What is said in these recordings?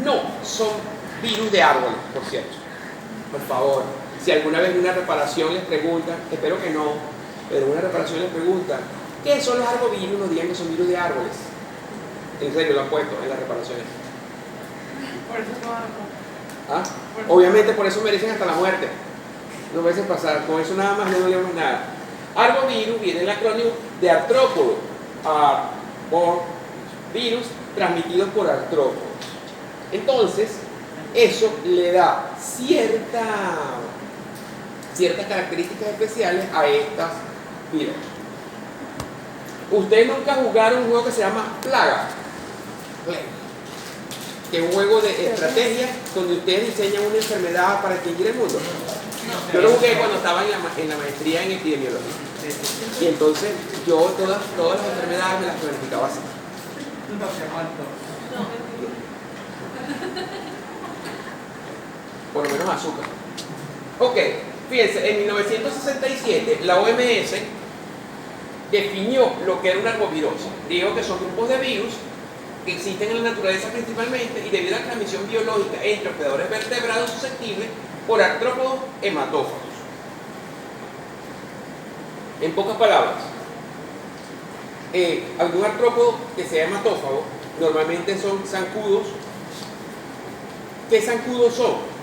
No, son virus de árboles, por cierto. Por favor, si alguna vez en una reparación les preguntan, espero que no, pero en una reparación les preguntan, ¿qué son los arbovirus? No digan que son virus de árboles. En serio, lo han puesto en las reparaciones. Por eso no van a ¿Ah? Obviamente por eso merecen hasta la muerte. No merecen pasar, con eso nada más no digamos nada. Arbovirus viene del acrónimo de artrópodo, por virus transmitidos por artrópodos. Entonces, eso le da ciertas características especiales a estas virus. Ustedes nunca jugaron un juego que se llama Plaga, que es un juego de estrategia donde ustedes diseñan una enfermedad para extinguir el mundo. Yo lo jugué cuando estaba en la maestría en epidemiología. Y entonces yo todas las enfermedades me las planificaba así. Por lo menos azúcar. Ok, fíjense, en 1967 la OMS definió lo que era una arbovirosis. Dijo que son grupos de virus que existen en la naturaleza principalmente y debido a la transmisión biológica entre hospedadores vertebrados susceptibles por artrópodos hematófagos. En pocas palabras, algún artrópodo que sea hematófago normalmente son zancudos. ¿Qué zancudos son?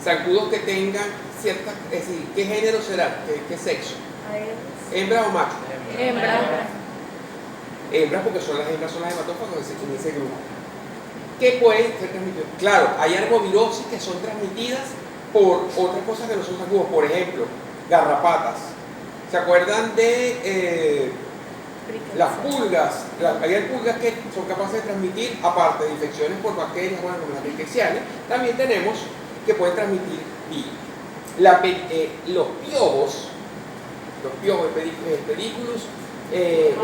Zancudos que tengan ciertas, es decir, ¿qué género será? ¿Qué sexo? ¿Hembra o macho? Hembra. Hembras, porque las hembras son las hematófagas en ese grupo. ¿Qué pueden ser transmitidos? Claro, hay arbovirosis que son transmitidas por otras cosas que no son zancudos. Por ejemplo, garrapatas. ¿Se acuerdan de las pulgas? Hay pulgas que son capaces de transmitir, aparte de infecciones por bacterias, bueno, como las rickettsiales, también tenemos que pueden transmitir virus. Los piojos, pedículos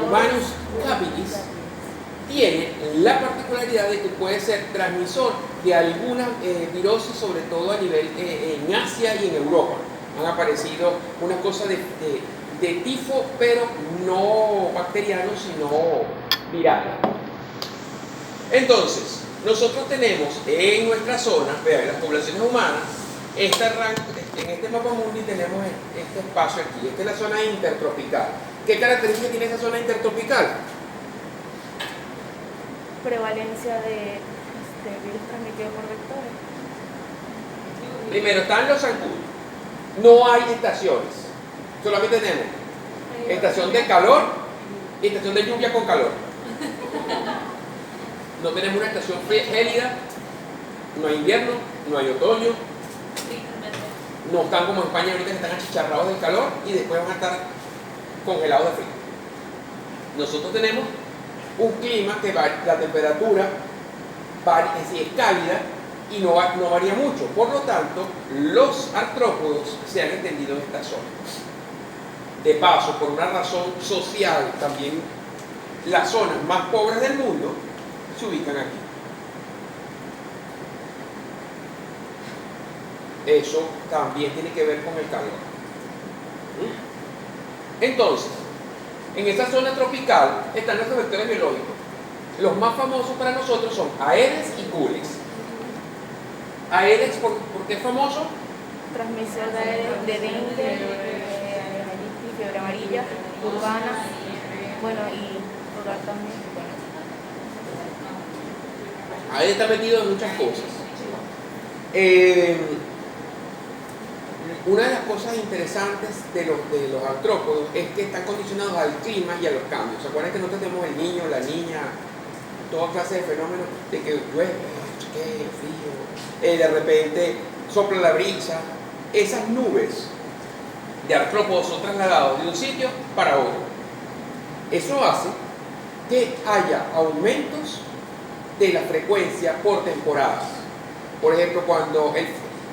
humanus capitis, tienen la particularidad de que puede ser transmisor de alguna virosis, sobre todo a nivel en Asia y en Europa. Han aparecido una cosa de tifo, pero no bacteriano, sino viral. Entonces, nosotros tenemos en nuestra zona, vean, las poblaciones humanas, en este mapa mundi tenemos este espacio aquí. Esta es la zona intertropical. ¿Qué características tiene esa zona intertropical? Prevalencia de virus transmitidos por vectores. Primero están los zancudos. No hay estaciones. Solamente tenemos estación de calor y estación de lluvia con calor. No tenemos una estación gélida. No hay invierno, no hay otoño. No están como en España ahorita, que están achicharrados del calor y después van a estar congelados de frío. Nosotros tenemos un clima que la temperatura es cálida y no varía mucho. Por lo tanto, los artrópodos se han extendido en esta zona. De paso, por una razón social, también las zonas más pobres del mundo se ubican aquí. Eso también tiene que ver con el calor. Entonces, en esta zona tropical están nuestros vectores biológicos. Los más famosos para nosotros son Aedes y Culex. Aedes, ¿por qué es famoso? Transmisión de dengue, fiebre amarilla, urbana, bueno, y rural también. Aedes está metido en muchas cosas. Una de las cosas interesantes de los artrópodos es que están condicionados al clima y a los cambios. ¿Se acuerdan que nosotros tenemos el niño, la niña, toda clase de fenómenos de que llueve, frío, de repente sopla la brisa? Esas nubes de artrópodos son trasladados de un sitio para otro. Eso hace que haya aumentos de la frecuencia por temporadas. Por ejemplo, cuando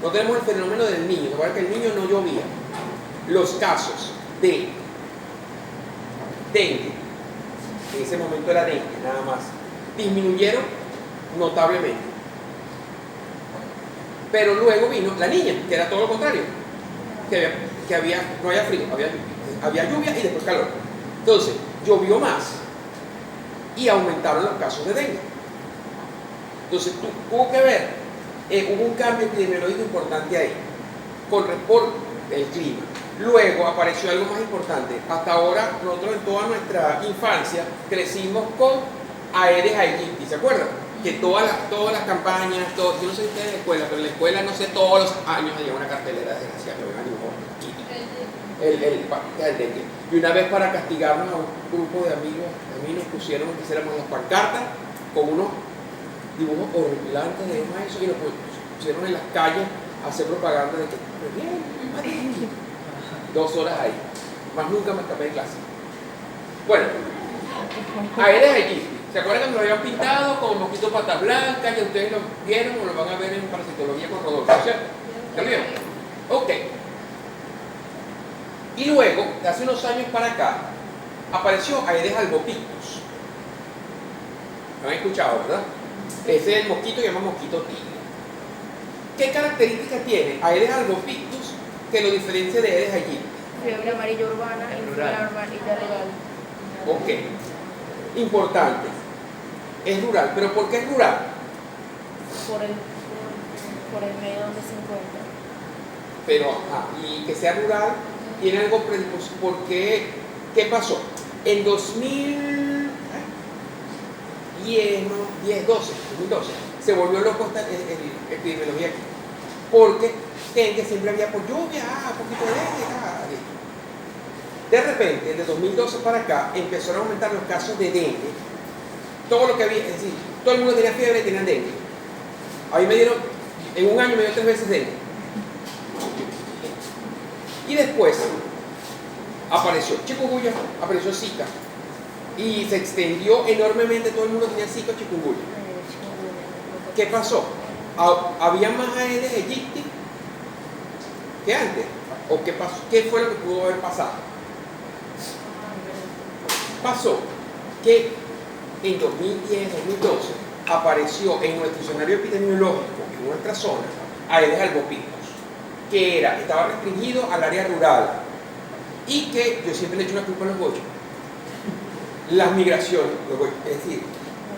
no tenemos el fenómeno del niño, ¿se que el niño no llovía? Los casos de dengue, en ese momento era dengue nada más, disminuyeron notablemente. Pero luego vino la niña, que era todo lo contrario, no había frío, había lluvia y después calor. Entonces, llovió más y aumentaron los casos de dengue. Entonces tuvo que ver, hubo un cambio epidemiológico importante ahí, por el clima. Luego apareció algo más importante. Hasta ahora, nosotros en toda nuestra infancia crecimos con Aedes aegypti, ¿se acuerdan? Que todas las campañas, yo no sé si ustedes en la escuela, pero en la escuela, no sé, todos los años había una cartelera desgraciada, el dengue. Y una vez, para castigarnos a un grupo de amigos, a mí nos pusieron que hiciéramos las pancartas con unos dibujos horripilantes de eso, y nos pusieron en las calles a hacer propaganda de que bien, 2 horas ahí, más nunca me escapé de clase. Bueno, Aedes aegypti, ¿se acuerdan que nos lo habían pintado con mosquitos patas blancas? Ya ustedes lo vieron o lo van a ver en parasitología con Rodolfo, ¿cierto? ¿Lo vieron? Ok. Y luego, de hace unos años para acá, apareció Aedes albopictus. ¿Lo han escuchado, verdad? Ese es el mosquito que se llama mosquito tigre. ¿Qué características tiene Aedes albopictus que lo diferencia de Aedes aegypti? Fiebre amarilla urbana y fiebre amarilla rural. Ok. Importante. Es rural. ¿Pero por qué es rural? Por el medio donde se encuentra. Pero, y que sea rural, tiene algo predispuesto. ¿Por qué? ¿Qué pasó? En 2010, 2012, se volvió loco el epidemiología aquí. Porque dengue siempre había por lluvia, poquito de dengue, De repente, de 2012 para acá, empezaron a aumentar los casos de dengue. Todo lo que había, es decir, todo el mundo tenía fiebre y tenía dengue. A mí en un año me dio 3 veces dengue. Y después apareció chikungunya, apareció Zika. Y se extendió enormemente, todo el mundo tenía Zika o chikungunya. ¿Qué pasó? ¿Había más Aedes aegypti que antes? ¿O qué pasó? ¿Qué fue lo que pudo haber pasado? Pasó que en 2010, 2012 apareció en nuestro escenario epidemiológico, en nuestra zona, Aedes albopictus, que estaba restringido al área rural y que yo siempre le echo una culpa a los gochos. Las migraciones, es decir,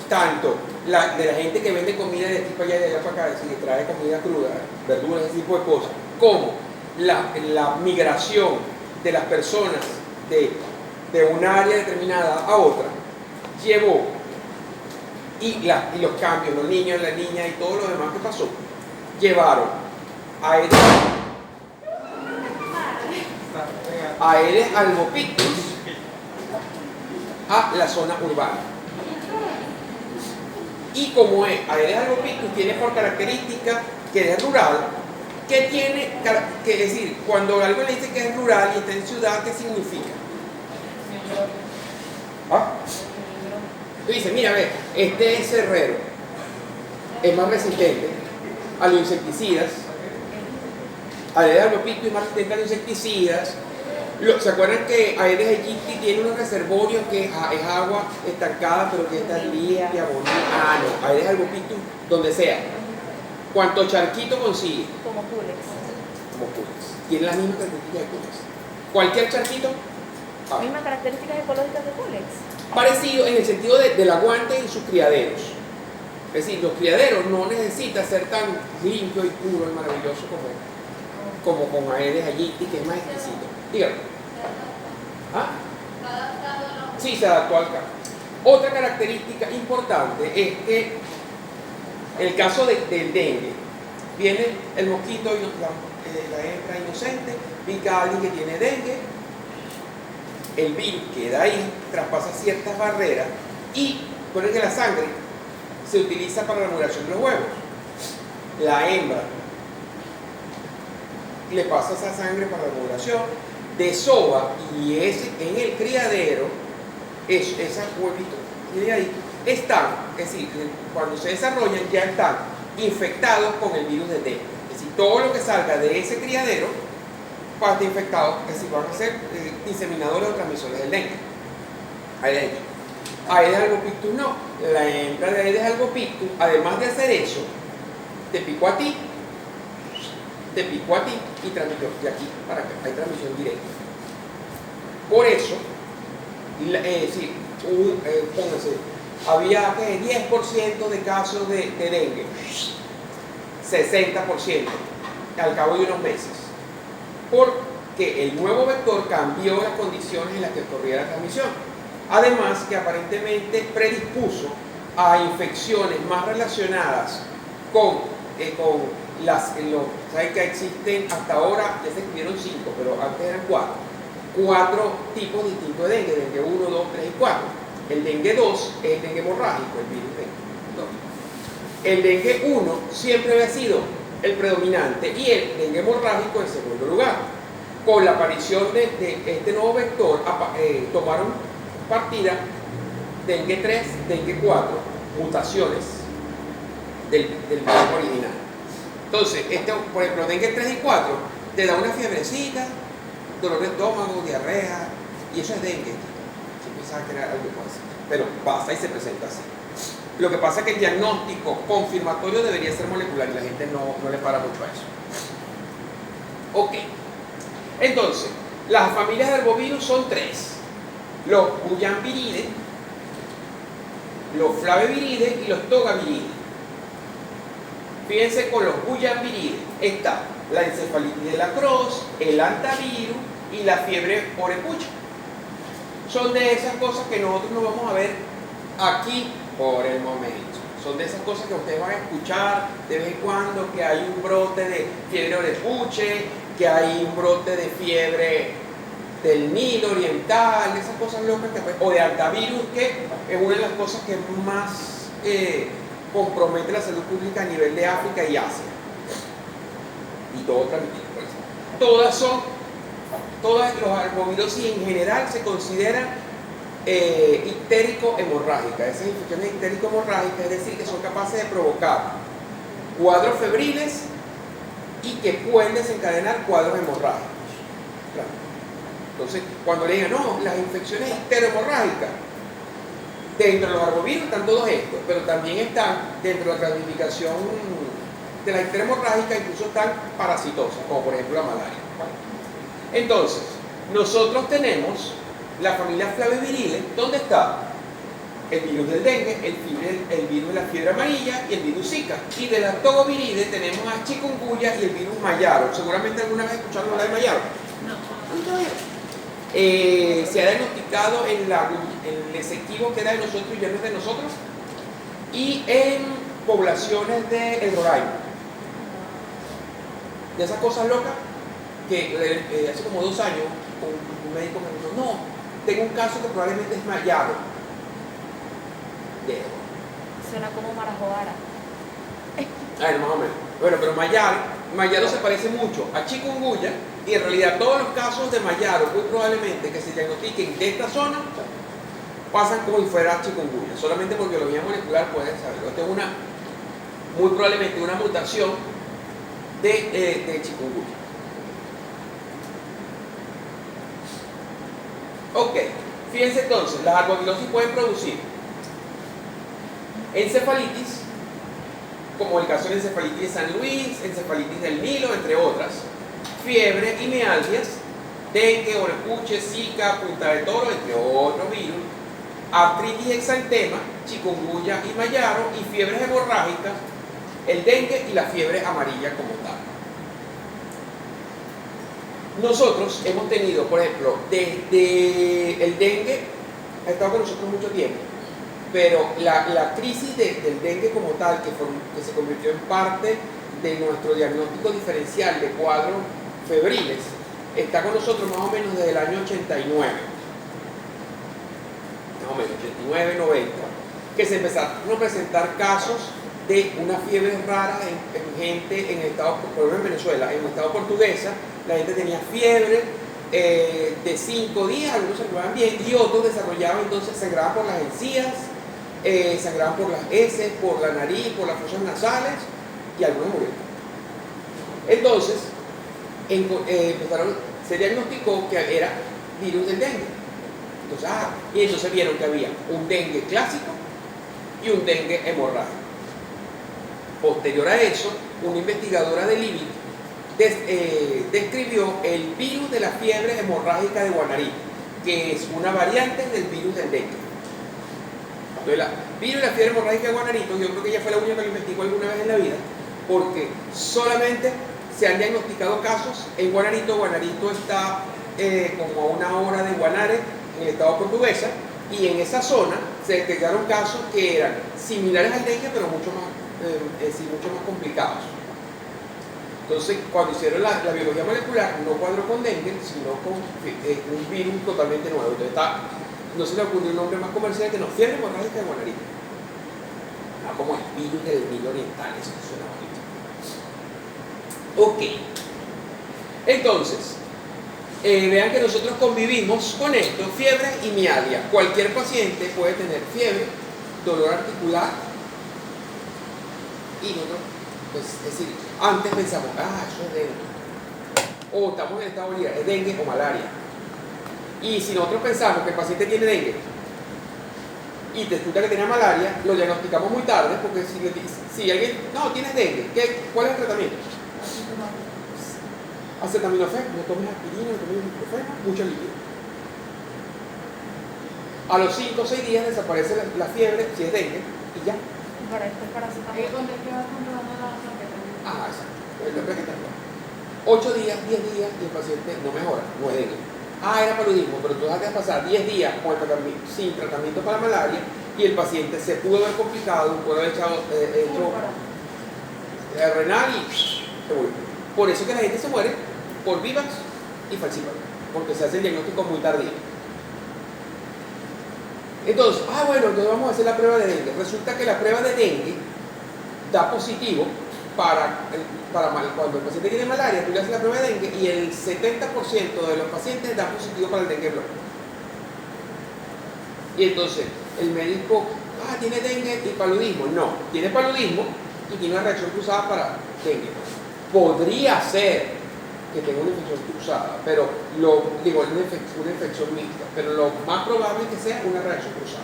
tanto de la gente que vende comida de aquí para allá y de allá para acá, es decir, que trae comida cruda, verduras, ese tipo de cosas, como la migración de las personas de un área determinada a otra, llevó, y los cambios, los niños, la niña y todo lo demás que pasó, llevaron Aedes albopictus a la zona urbana. Y como Aedes albopictus tiene por característica que es rural, es decir, cuando algo le dice que es rural y está en ciudad, ¿qué significa? Tú dices, mira, a ver, este es cerrero, es más resistente a los insecticidas, Aedes albopictus es más resistente a los insecticidas. ¿Se acuerdan que Aedes aegypti tiene unos reservorios que es agua estancada, pero que está limpia, bonita? No, Aedes albopictus donde sea. ¿Cuánto charquito consigue? Como Culex. Como Culex. Tiene las mismas características de Culex. Cualquier charquito. Mismas características ecológicas de Culex. Parecido en el sentido del aguante en sus criaderos. Es decir, los criaderos no necesitan ser tan limpio y puro y maravilloso como con Aedes aegypti, que es más exquisito. Dígame. Sí, se adaptó al campo. Otra característica importante es que en el caso del dengue, viene el mosquito, la hembra inocente, pica a alguien que tiene dengue, el virus queda ahí, traspasa ciertas barreras y pone que la sangre se utiliza para la maduración de los huevos. La hembra le pasa esa sangre para la maduración, desova, y en el criadero, esos huevitos de ahí están, es decir, cuando se desarrollan ya están infectados con el virus de dengue. Es decir, todo lo que salga de ese criadero va a estar infectado, es decir, van a ser inseminadores o transmisores del dengue. Aedes albopictus no. La hembra de Aedes albopictus, además de hacer eso, te picó a ti y transmitió de aquí para acá, hay transmisión directa. Por eso, póngase, había ¿qué? 10% de casos de dengue, 60% al cabo de unos meses, porque el nuevo vector cambió las condiciones en las que ocurría la transmisión. Además que aparentemente predispuso a infecciones más relacionadas con ¿saben que existen hasta ahora? Ya se escribieron 5, pero antes eran 4 tipos distintos de dengue: dengue 1, 2, 3 y 4. El dengue 2 es el dengue hemorrágico, el virus dengue. El dengue 1 siempre había sido el predominante y el dengue hemorrágico en segundo lugar. Con la aparición de este nuevo vector tomaron partida dengue 3, dengue 4, mutaciones del virus original. Entonces, por ejemplo, dengue 3 y 4 te da una fiebrecita, dolor de estómago, diarrea, y eso es dengue. Se empieza a crear algo así, pero pasa y se presenta así. Lo que pasa es que el diagnóstico confirmatorio debería ser molecular y la gente no le para mucho a eso. Ok. Entonces, las familias de arbovirus son 3. Los Guillain-Barré, los Flaviviridae y los Togaviridae. Fíjense, con los Guillain-Barré está la encefalitis de la Crohn, el antivirus y la fiebre orepucha. Son de esas cosas que nosotros no vamos a ver aquí por el momento. Son de esas cosas que ustedes van a escuchar de vez en cuando, que hay un brote de fiebre orepuche, que hay un brote de fiebre del Nilo oriental, esas cosas locas, o de antivirus, que es una de las cosas que más compromete la salud pública a nivel de África y Asia. Y todo transmitido por eso. Todas los arbovirosis en general se consideran ictérico-hemorrágicas. Esas infecciones ictérico-hemorrágicas, es decir, que son capaces de provocar cuadros febriles y que pueden desencadenar cuadros hemorrágicos. Claro. Entonces, cuando le digan, no, las infecciones ictero-hemorrágicas, dentro de los arbovirus están todos estos, pero también están dentro de la clasificación de la ictero-hemorrágica, incluso están parasitosas, como por ejemplo la malaria. Entonces, nosotros tenemos la familia Flaviviridae, donde está el virus del dengue, el virus de la fiebre amarilla y el virus Zika. Y de la Togaviridae tenemos a chikungunya y el virus Mayaro. Seguramente alguna vez escucharon hablar de Mayaro. No. Se ha diagnosticado en el Esequibo, que era de nosotros y ya no es de nosotros, y en poblaciones de El Roraima. De esas cosas locas que hace como 2 años un médico me dijo, no, tengo un caso que probablemente es Mayaro. Suena como Marajoara. Más o menos. Bueno, pero Mayaro se parece mucho a chikungunya, y en realidad todos los casos de Mayaro, muy probablemente que se diagnostiquen de esta zona, pasan como si fuera chikungunya. Solamente por biología molecular pueden saberlo. Esta es muy probablemente una mutación de chikungunya. Ok, fíjense entonces, las arbovirosis pueden producir encefalitis, como el caso de la encefalitis de San Luis, encefalitis del Nilo, entre otras, fiebre y mialgias, dengue, orepuche, zika, punta de toro, entre otros virus, artritis y exantema, chikungunya y mayaro, y fiebres hemorrágicas, el dengue y la fiebre amarilla como tal. Nosotros hemos tenido, por ejemplo, desde el dengue, ha estado con nosotros mucho tiempo, pero la crisis del dengue como tal, que se convirtió en parte de nuestro diagnóstico diferencial de cuadros febriles, está con nosotros más o menos desde el año 89, más o menos 89, 90, que se empezaron a presentar casos de una fiebre rara en gente en el estado, por ejemplo en Venezuela, en el estado portuguesa. La gente tenía fiebre de 5 días, algunos se recuperaban bien y otros desarrollaban, entonces sangraban por las encías, sangraban por las heces, por la nariz, por las fosas nasales, y algunos murieron. Entonces, se diagnosticó que era virus del dengue. Y entonces vieron que había un dengue clásico y un dengue hemorrágico. Posterior a eso, una investigadora de Libia describió el virus de la fiebre hemorrágica de Guanarí, que es una variante del virus del dengue. Entonces, virus de la fiebre hemorrágica de Guanarito, yo creo que ella fue la única que lo investigó alguna vez en la vida, porque solamente se han diagnosticado casos en Guanarito. Guanarito está como a una hora de Guanare, en el estado portuguesa, y en esa zona se detectaron casos que eran similares al dengue, pero mucho más complicados. Entonces, cuando hicieron la biología molecular, no cuadró con dengue, sino con un virus totalmente nuevo. Entonces, no se le ocurrió un nombre más comercial que no, fiebre hemorrágica de Guanarito. No como el virus del Nilo Oriental, eso suena bonito. Ok. Entonces, vean que nosotros convivimos con esto, fiebre y mialgia. Cualquier paciente puede tener fiebre, dolor articular y nosotros, pues, es decir, antes pensamos, eso es dengue, o estamos en el estado de liga, es dengue o malaria. Y si nosotros pensamos que el paciente tiene dengue y te resulta que tenía malaria, lo diagnosticamos muy tarde, porque si alguien, no, tienes dengue, ¿cuál es el tratamiento? Acetaminofén, no tomes aspirina, no tomes ibuprofeno, mucho líquido. A los 5 o 6 días desaparece la fiebre, si es dengue, y ya. Para esto es paracetamol. Ahí cuando es que vas controlando la plaqueta. Exacto. La plaqueta no. 8 días, 10 días y el paciente no mejora, no es dengue. Era paludismo, pero tú dejas de pasar 10 días sin tratamiento para malaria y el paciente se pudo haber complicado, pudo haber echado renal y se vuelve. Por eso que la gente se muere por Vivax y Falciparum, porque se hace el diagnóstico muy tardío. Entonces, bueno, entonces vamos a hacer la prueba de dengue. Resulta que la prueba de dengue da positivo cuando el paciente tiene malaria, tú le haces la prueba de dengue y el 70% de los pacientes dan positivo para el dengue blog. Y entonces, el médico, tiene dengue y paludismo. No, tiene paludismo y tiene una reacción cruzada para dengue. Podría ser que tenga una infección cruzada, pero una infección mixta, pero lo más probable es que sea una reacción cruzada.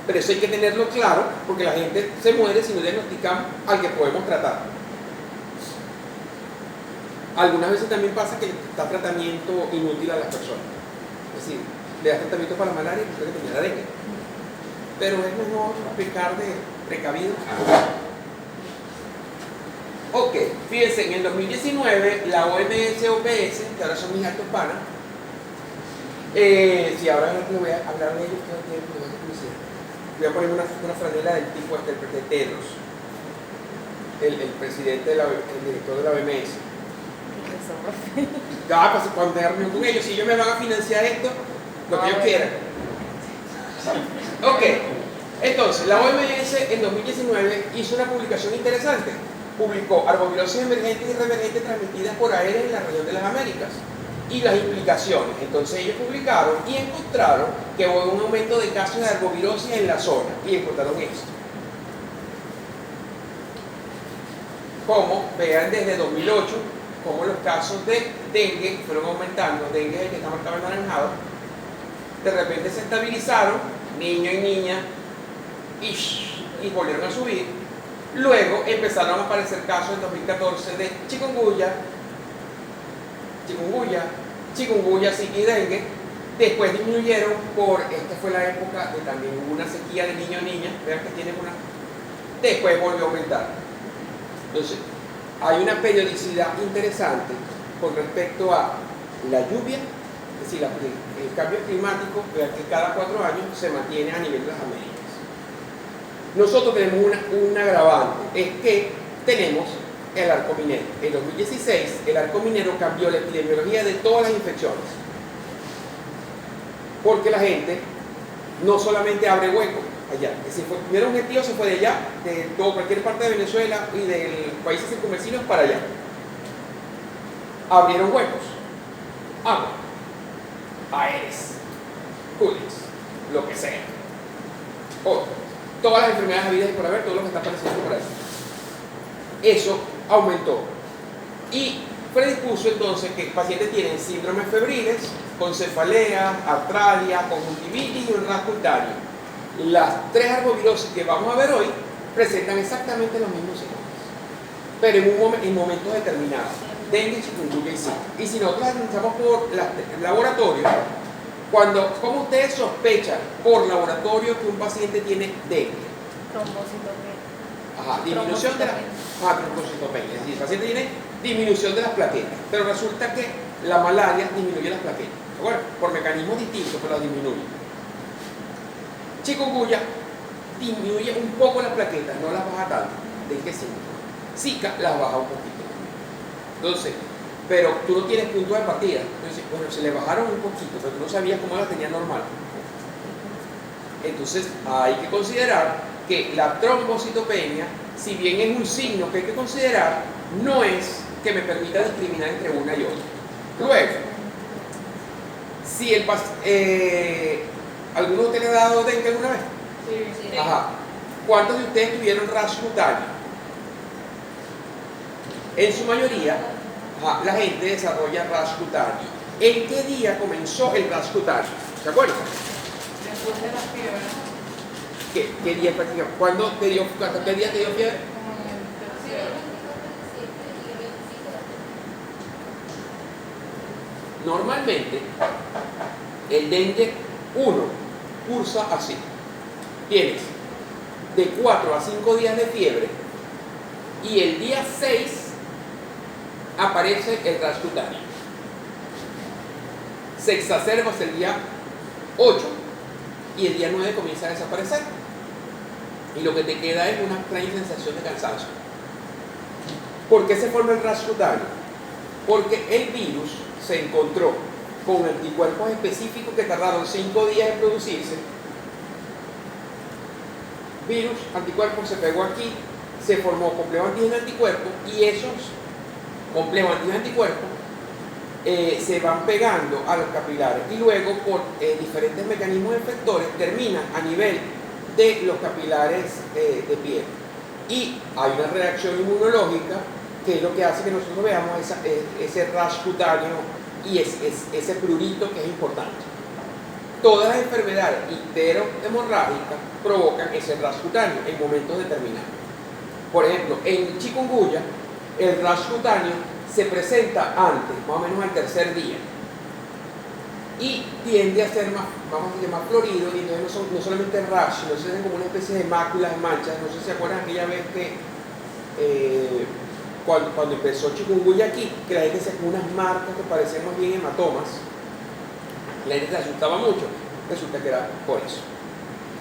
Pero eso hay que tenerlo claro, porque la gente se muere si no diagnosticamos al que podemos tratar. Algunas veces también pasa que da tratamiento inútil a las personas. Es decir, le das tratamiento para la malaria y después que tenía la dengue. Pero es mejor pecar de precavido. Ok, fíjense, en el 2019 la OMS, que ahora son mis altos panas, si ahora les voy a hablar de ellos, voy a poner una franela del tipo de Tedros, el presidente, el director de la OMS. Cuando tenga reunión con ellos, si ellos me van a financiar esto, lo que ellos quieran. Ok, entonces la OMS en 2019 hizo una publicación interesante. Publicó arbovirosis emergentes y reemergentes transmitidas por aire en la región de las Américas y las implicaciones. Entonces ellos publicaron y encontraron que hubo un aumento de casos de arbovirosis en la zona y encontraron esto. Como vean desde 2008, como los casos de dengue fueron aumentando, dengue es el que está marcado en anaranjado, de repente se estabilizaron, niño y niña, y volvieron a subir. Luego empezaron a aparecer casos en 2014 de chikungunya, zika y dengue. Después disminuyeron esta fue la época de también una sequía de niño a niña, vean que tienen una. Después volvió a aumentar. Entonces, hay una periodicidad interesante con respecto a la lluvia, es decir, el cambio climático, vean que cada 4 años se mantiene a nivel de las Américas. Nosotros tenemos un agravante, es que tenemos el arco minero. En 2016, el arco minero cambió la epidemiología de todas las infecciones. Porque la gente no solamente abre huecos allá, es decir, el primer objetivo se fue de allá, de cualquier parte de Venezuela y de los países circunvecinos para allá. Abrieron huecos, agua, aeres, coolings, lo que sea. Todas las enfermedades habidas y por haber, todo lo que está apareciendo por ahí. Eso aumentó. Y predispuso entonces que pacientes tienen síndromes febriles, con cefalea, artralia, conjuntivitis y un rasgo cutáneo. Las 3 arbovirosis que vamos a ver hoy presentan exactamente los mismos síntomas, pero en momentos determinados. Dengue, chikungunya y zika. Y si nosotros analizamos por laboratorio, ¿Cómo ustedes sospechan por laboratorio que un paciente tiene dengue? Trombocitopenia. Ajá, disminución de la trombocitopenia. Es decir, el paciente tiene disminución de las plaquetas, pero resulta que la malaria disminuye las plaquetas. Bueno, por mecanismos distintos, pero las disminuye. Chikungunya disminuye un poco las plaquetas, no las baja tanto. Dengue sí. Zika las baja un poquito. Entonces, pero tú no tienes punto de partida. Entonces, bueno, se le bajaron un poquito, pero tú no sabías cómo las tenía normal. Entonces, hay que considerar que la trombocitopenia, si bien es un signo que hay que considerar, no es que me permita discriminar entre una y otra. Luego, si ¿alguno de ustedes le ha dado dengue alguna vez? Sí. Ajá. ¿Cuántos de ustedes tuvieron rash cutáneo? En su mayoría, la gente desarrolla rash cutáneo. ¿En qué día comenzó el rash cutáneo? ¿Se acuerdan? Después de la fiebre. ¿Qué día prácticamente? ¿Cuándo te dio, hasta qué día te dio fiebre? Como en el tercero. Normalmente, el dengue 1 cursa así. Tienes de 4 a 5 días de fiebre y el día 6 aparece el rash cutáneo. Se exacerba hasta el día 8 y el día 9 comienza a desaparecer. Y lo que te queda es una extraña sensación de cansancio. ¿Por qué se forma el rash cutáneo? Porque el virus se encontró con anticuerpos específicos que tardaron 5 días en producirse. Virus, anticuerpos, se pegó aquí, se formó complejo antígeno-anticuerpo y esos complejos antígeno-anticuerpos se van pegando a los capilares y luego por diferentes mecanismos efectores terminan a nivel de los capilares de piel. Y hay una reacción inmunológica que es lo que hace que nosotros veamos ese rash cutáneo y ese prurito que es importante. Todas las enfermedades icterohemorrágicas provocan ese rash cutáneo en momentos determinados. Por ejemplo, en chikungunya, el rash cutáneo se presenta antes, más o menos al tercer día, y tiende a ser más, vamos a decir, más florido, y entonces no solamente rash, sino se hacen como una especie de máculas, manchas. No sé si se acuerdan aquella vez que cuando empezó chikungunya aquí, que la gente se sacó unas marcas que parecían más bien hematomas, la gente se asustaba mucho, resulta que era por eso.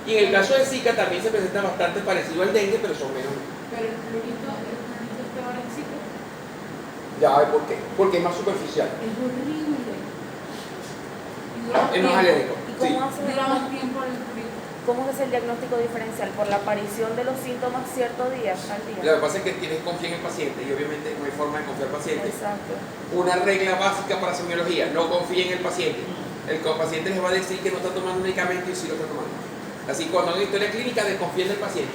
Y en el caso de Zika también se presenta bastante parecido al dengue, pero son menos. Pero el florito es peor en Zika. Ya ves por qué, porque es más superficial. Es horrible. Es más alérgico. ¿Y Sí. Dura más tiempo el florito. cómo es el diagnóstico diferencial? ¿Por la aparición de los síntomas ciertos días al día? Lo que pasa es que tienes que confiar en el paciente y obviamente no hay forma de confiar en el paciente. Exacto. Una regla básica para semiología: no confíen en el paciente. El paciente les va a decir que no está tomando medicamento y sí lo está tomando. Así cuando hagan historia clínica, desconfíen del paciente.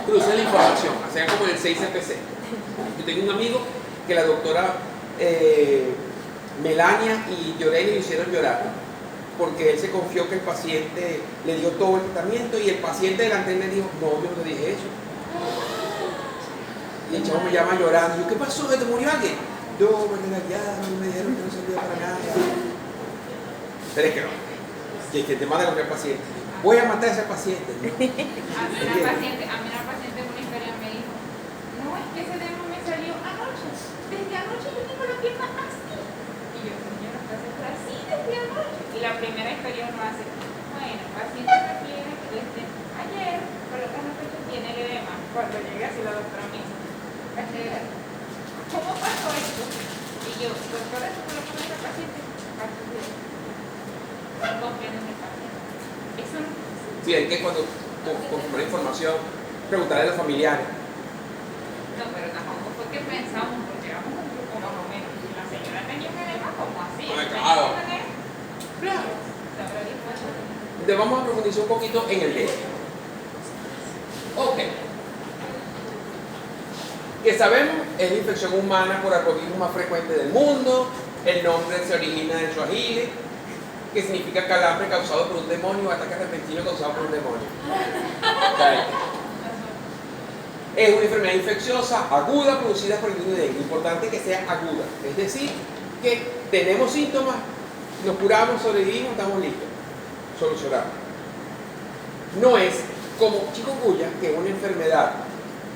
Crucen la información, hacen como en el 6CPC. Yo tengo un amigo que la doctora Melania y Llorelli lo hicieron llorar porque él se confió que el paciente le dio todo el tratamiento y el paciente delante de él le dijo: no, yo no le dije eso. Y el chavo me llama llorando. Y yo: ¿qué pasó? ¿Te murió alguien? No, me regañaron, me dijeron que no servía para nada. Pero es que no. Que te manda con el paciente. Voy a matar a ese paciente. A mí una paciente en una historia me dijo: no, es que ese demo me salió anoche. Desde anoche yo tengo la pierna así. Y yo: señora, ¿qué hace así desde anoche? Y la primera historia uno hace: bueno, el paciente refiere que desde ayer, por lo que no tiene el edema. Cuando llegué así la doctora me dice: ¿cómo pasó esto? Y yo: doctora, ¿esto fue lo que me dijo el paciente? No confían en el paciente. Eso no. Sí, hay que cuando comprar información, preguntarle a los familiares. No, pero tampoco fue que pensamos, porque éramos un grupo más o menos. Y la señora tenía un edema como así. Claro. Claro. Entonces vamos a profundizar un poquito en el dengue. Ok. Que sabemos es la infección humana por arbovirus más frecuente del mundo. El nombre se origina en suajili, que significa calambre causado por un demonio o ataque repentino causado por un demonio. Okay. Es una enfermedad infecciosa aguda producida por el virus de dengue. Importante que sea aguda, es decir, que tenemos síntomas nos curamos, sobrevivimos, estamos listos. Solucionamos. No es como chikungunya, que es una enfermedad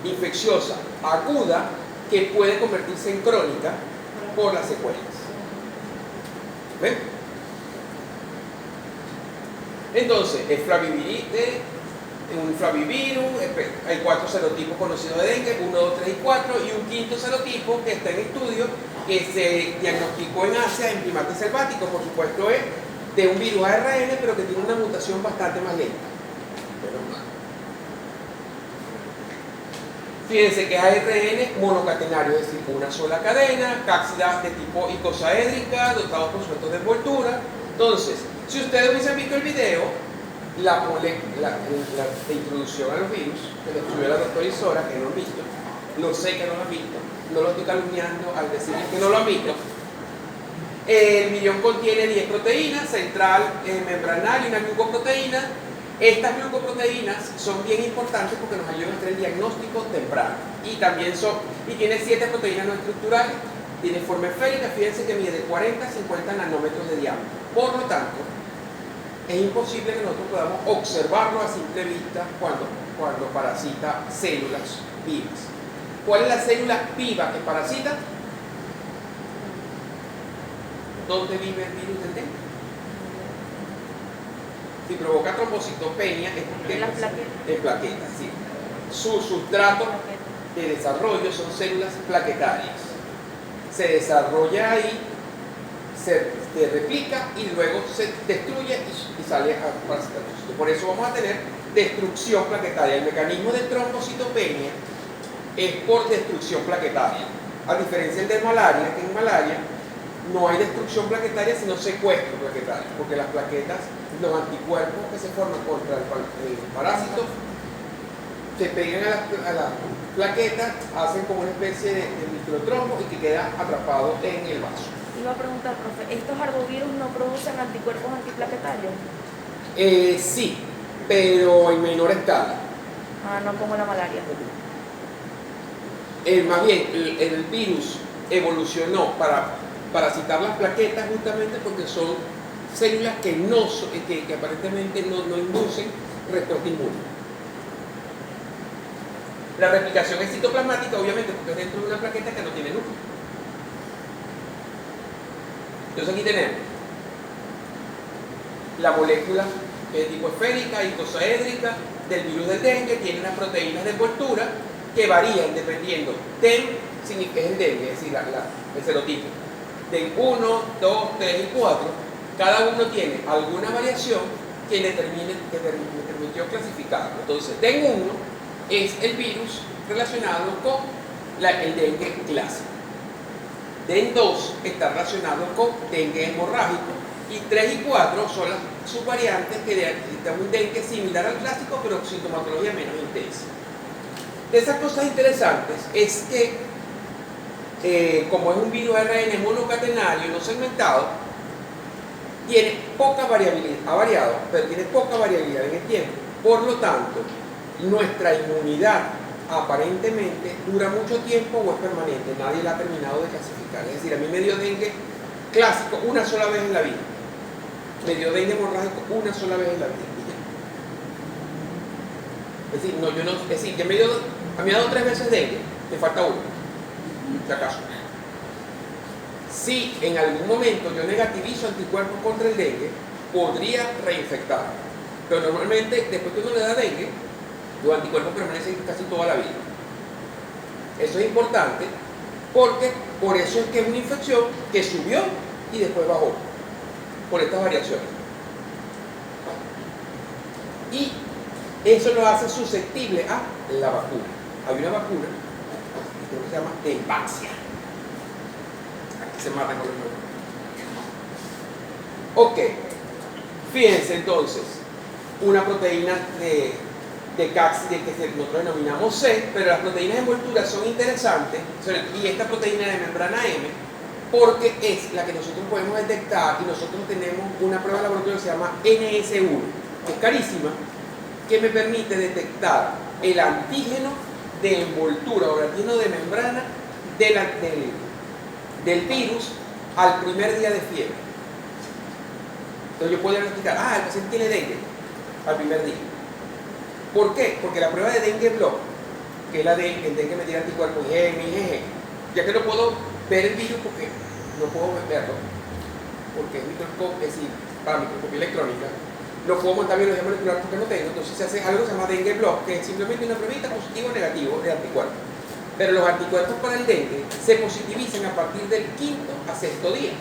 infecciosa aguda que puede convertirse en crónica por las secuelas. ¿Ven? Entonces, un flavivirus, hay 4 serotipos conocidos de dengue, 1, 2, 3 y 4, y un quinto serotipo que está en estudio, que se diagnosticó en Asia en primates selváticos, por supuesto es de un virus ARN, pero que tiene una mutación bastante más lenta. Fíjense que es ARN monocatenario, es decir, una sola cadena, cápsidas de tipo icosaédrica, dotados por sujetos de envoltura. Entonces, si ustedes hubiesen visto el video, la introducción a los virus, que lo estudió la doctora Isora, que no han visto, lo sé que no lo han visto, no lo estoy calumniando al decirles que no lo han visto. El virión contiene 10 proteínas, central, membranal y una glucoproteína. Estas glucoproteínas son bien importantes porque nos ayudan a hacer el diagnóstico temprano. Y también tiene 7 proteínas no estructurales, tiene forma esférica, fíjense que mide de 40 a 50 nanómetros de diámetro. Por lo tanto, es imposible que nosotros podamos observarlo a simple vista cuando parasita células vivas. ¿Cuál es la célula viva que parasita? ¿Dónde vive el virus del dengue? Si provoca trombocitopenia es porque en plaquetas, sí. Su sustrato de desarrollo son células plaquetarias. Se desarrolla ahí, se replica y luego se destruye y sale a parasitocito. Por eso vamos a tener destrucción plaquetaria. El mecanismo de trombocitopenia es por destrucción plaquetaria. A diferencia de malaria, que en malaria no hay destrucción plaquetaria sino secuestro plaquetario, porque las plaquetas, los anticuerpos que se forman contra el parásito, se pegan a las plaquetas, hacen como una especie de microtrombo y que queda atrapado en el vaso. Iba a preguntar, profe, ¿estos arbovirus no producen anticuerpos antiplaquetarios? Sí, pero en menor escala. No como la malaria. Más bien, el virus evolucionó para parasitar las plaquetas justamente porque son células que aparentemente no inducen respuesta inmune. La replicación es citoplasmática, obviamente, porque es dentro de una plaqueta que no tiene núcleo. Entonces aquí tenemos la molécula de tipo esférica, icosaédrica, del virus del dengue, tiene unas proteínas de envoltura que varían dependiendo. TEM es el dengue, es decir, el serotipo. TEM 1, 2, 3 y 4, cada uno tiene alguna variación que me permitió clasificarlo. Entonces, TEM 1 es el virus relacionado con el dengue clásico. TEM 2 está relacionado con dengue hemorrágico y 3 y 4 son las subvariantes que dan un dengue similar al clásico pero con sintomatología menos intensa. De esas cosas interesantes es que como es un virus ARN monocatenario no segmentado, tiene poca variabilidad, ha variado, pero tiene poca variabilidad en el tiempo. Por lo tanto, nuestra inmunidad aparentemente dura mucho tiempo o es permanente. Nadie la ha terminado de clasificar. Es decir, a mí me dio dengue clásico una sola vez en la vida. Me dio dengue hemorrágico una sola vez en la vida. Es decir, que a mí me ha dado 3 veces dengue, me falta uno, si acaso. Si en algún momento yo negativizo anticuerpos contra el dengue, podría reinfectar. Pero normalmente, después que uno le da dengue, los anticuerpos permanecen casi toda la vida. Eso es importante porque por eso es que es una infección que subió y después bajó, por estas variaciones. Y eso lo hace susceptible a la vacuna. Hay una vacuna que se llama Dengvaxia. Aquí se matan con los nombres. Ok, fíjense entonces, una proteína de cápside que nosotros denominamos C, pero las proteínas de envoltura son interesantes, y esta proteína de membrana M, porque es la que nosotros podemos detectar, y nosotros tenemos una prueba de laboratorio que se llama NS1, que es carísima, que me permite detectar el antígeno de envoltura o el antígeno de membrana del virus al primer día de fiebre. Entonces yo puedo diagnosticar, el paciente tiene dengue al primer día. ¿Por qué? Porque la prueba de dengue block, que es la de el dengue me tira anticuerpos IgM, IgG, ya que no puedo ver el virus porque no puedo verlo, porque es para microscopía electrónica, no puedo montar biología molecular porque no tengo, entonces se hace algo que se llama dengue block, que es simplemente una pruebita positivo o negativo de anticuerpos. Pero los anticuerpos para el dengue se positivizan a partir del quinto a sexto día.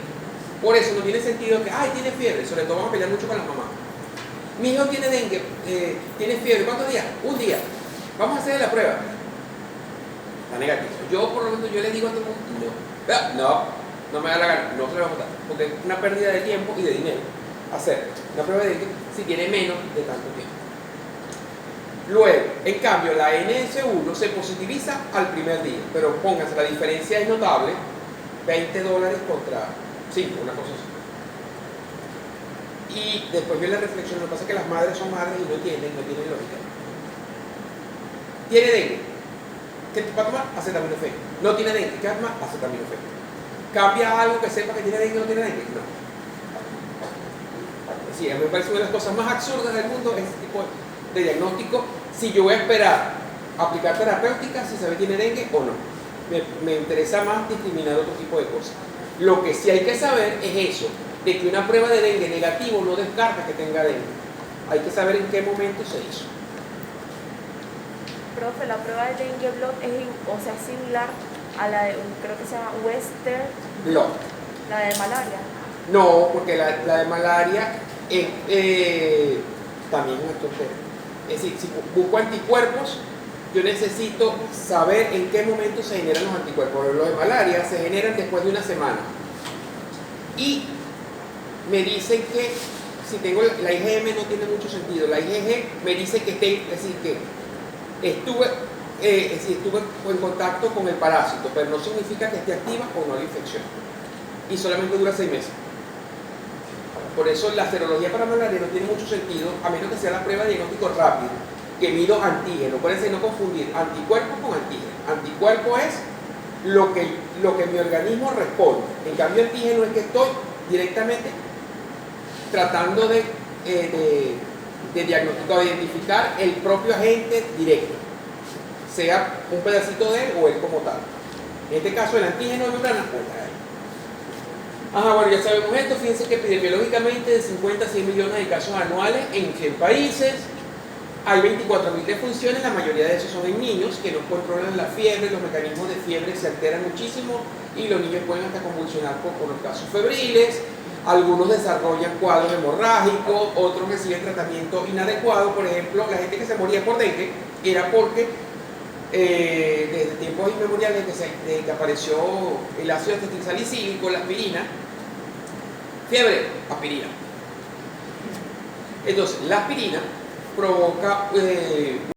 Por eso no tiene sentido que, tiene fiebre, sobre todo vamos a pelear mucho con las mamás. Mi hijo tiene dengue, tiene fiebre, ¿cuántos días? Un día. Vamos a hacer la prueba. Está negativo. Yo por lo menos yo le digo a todo el mundo, no me da la gana, no se le va a votar, porque es una pérdida de tiempo y de dinero hacer una prueba de dengue si tiene menos de tanto tiempo. Luego, en cambio, la NS1 se positiviza al primer día, pero pónganse, la diferencia es notable, $20 contra 5, una cosa así. Y después yo le reflexiono, lo que pasa es que las madres son madres y no tienen lógica. ¿Tiene dengue? ¿Qué va a tomar? Acetaminofén. ¿No tiene dengue? ¿Qué va a tomar? Acetaminofén. ¿Cambia algo que sepa que tiene dengue o no tiene dengue? No. Sí, a mí me parece una de las cosas más absurdas del mundo es este tipo de diagnóstico, si yo voy a esperar aplicar terapéutica si sabe tiene dengue o no. Me interesa más discriminar otro tipo de cosas. Lo que sí hay que saber es eso, de que una prueba de dengue negativo no descarta que tenga dengue. Hay que saber en qué momento se hizo. Profe, la prueba de dengue blood es similar a la de, creo que se llama Western Blot. la de malaria. No, porque la de malaria es también una tontería. Es decir, si busco anticuerpos, yo necesito saber en qué momento se generan los anticuerpos. Los de malaria se generan después de una semana. Y me dicen que si tengo la IgM no tiene mucho sentido. La IgG me dice que estuve en contacto con el parásito, pero no significa que esté activa o no la infección. Y solamente dura 6 meses. Por eso la serología para malaria no tiene mucho sentido, a menos que sea la prueba de diagnóstico rápido, que mido antígeno. Acuérdense no confundir anticuerpo con antígeno. Anticuerpo es lo que mi organismo responde. En cambio, antígeno es que estoy directamente tratando de diagnosticar, de identificar el propio agente directo, sea un pedacito de él o él como tal. En este caso, el antígeno de membrana, bueno, ya sabemos esto. Fíjense que epidemiológicamente de 50 a 100 millones de casos anuales en 100 países. Hay 24.000 defunciones, la mayoría de esos son en niños que no controlan la fiebre, los mecanismos de fiebre se alteran muchísimo y los niños pueden hasta convulsionar por los casos febriles. Algunos desarrollan cuadros hemorrágicos, otros reciben tratamiento inadecuado. Por ejemplo, la gente que se moría por dengue era porque desde tiempos inmemoriales desde que apareció el ácido acetilsalicílico, la aspirina, fiebre, aspirina. Entonces, la aspirina provoca